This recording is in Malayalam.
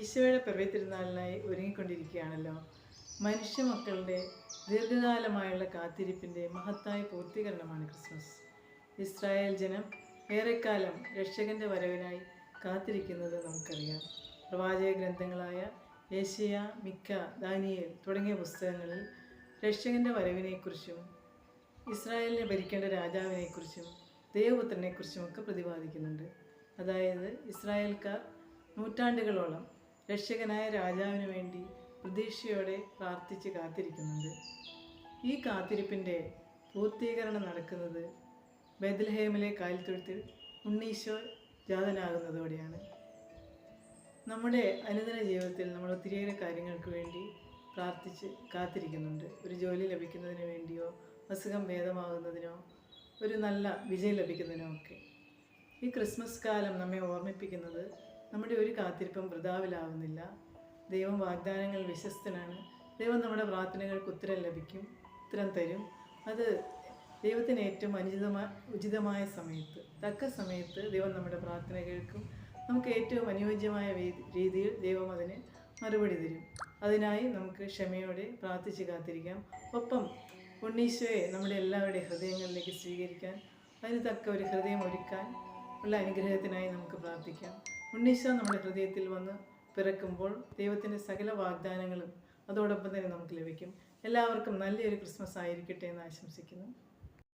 ഈശോയുടെ പിറവിത്തിരുന്നാളിനായി ഒരുങ്ങിക്കൊണ്ടിരിക്കുകയാണല്ലോ. മനുഷ്യ മക്കളുടെ ദീർഘകാലമായുള്ള കാത്തിരിപ്പിൻ്റെ മഹത്തായ പൂർത്തീകരണമാണ് ക്രിസ്മസ്. ഇസ്രായേൽ ജനം ഏറെക്കാലം രക്ഷകൻ്റെ വരവിനായി കാത്തിരിക്കുന്നത് നമുക്കറിയാം. പ്രവാചക ഗ്രന്ഥങ്ങളായ യേശയ്യ, മിക്ക, ദാനിയേൽ തുടങ്ങിയ പുസ്തകങ്ങളിൽ രക്ഷകൻ്റെ വരവിനെക്കുറിച്ചും ഇസ്രായേലിനെ ഭരിക്കേണ്ട രാജാവിനെക്കുറിച്ചും ദൈവപുത്രനെക്കുറിച്ചുമൊക്കെ പ്രതിപാദിക്കുന്നുണ്ട്. അതായത് ഇസ്രായേൽക്കാർ നൂറ്റാണ്ടുകളോളം രക്ഷകനായ രാജാവിന് വേണ്ടി പ്രതീക്ഷയോടെ പ്രാർത്ഥിച്ച് കാത്തിരിക്കുന്നുണ്ട്. ഈ കാത്തിരിപ്പിൻ്റെ പൂർത്തീകരണം നടക്കുന്നത് ബെത്ലഹേമിലെ കാലിത്തൊഴുത്തിൽ ഉണ്ണീശോ ജാതനാകുന്നതോടെയാണ്. നമ്മുടെ അനുദിന ജീവിതത്തിൽ നമ്മൾ ഒത്തിരിയേറെ കാര്യങ്ങൾക്ക് വേണ്ടി പ്രാർത്ഥിച്ച് കാത്തിരിക്കുന്നുണ്ട്. ഒരു ജോലി ലഭിക്കുന്നതിന് വേണ്ടിയോ, അസുഖം ഭേദമാകുന്നതിനോ, ഒരു നല്ല വിജയം ലഭിക്കുന്നതിനോ ഒക്കെ. ഈ ക്രിസ്മസ് കാലം നമ്മെ ഓർമ്മിപ്പിക്കുന്നത് നമ്മുടെ ഒരു കാത്തിരിപ്പും വൃഥാവിലാവുന്നില്ല. ദൈവം വാഗ്ദാനങ്ങൾ വിശ്വസ്തനാണ്. ദൈവം നമ്മുടെ പ്രാർത്ഥനകൾക്ക് ഉത്തരം തരും. അത് ദൈവത്തിന് ഏറ്റവും ഉചിതമായ സമയത്ത്, തക്ക സമയത്ത് ദൈവം നമ്മുടെ പ്രാർത്ഥന കേൾക്കും. നമുക്ക് ഏറ്റവും അനുയോജ്യമായ രീതിയിൽ ദൈവം അതിന് മറുപടി തരും. അതിനായി നമുക്ക് ക്ഷമയോടെ പ്രാർത്ഥിച്ച് കാത്തിരിക്കാം. ഒപ്പം ഉണ്ണീശോയെ നമ്മുടെ എല്ലാവരുടെയും ഹൃദയങ്ങളിലേക്ക് സ്വീകരിക്കാൻ, അതിന് തക്ക ഒരു ഹൃദയം ഒരുക്കാൻ ഉള്ള അനുഗ്രഹത്തിനായി നമുക്ക് പ്രാർത്ഥിക്കാം. ഉണ്ണീശോ നമ്മുടെ ഹൃദയത്തിൽ വന്ന് പിറക്കുമ്പോൾ ദൈവത്തിൻ്റെ സകല വാഗ്ദാനങ്ങളും അതോടൊപ്പം തന്നെ നമുക്ക് ലഭിക്കും. എല്ലാവർക്കും നല്ലൊരു ക്രിസ്മസ് ആയിരിക്കട്ടെ എന്ന് ആശംസിക്കുന്നു.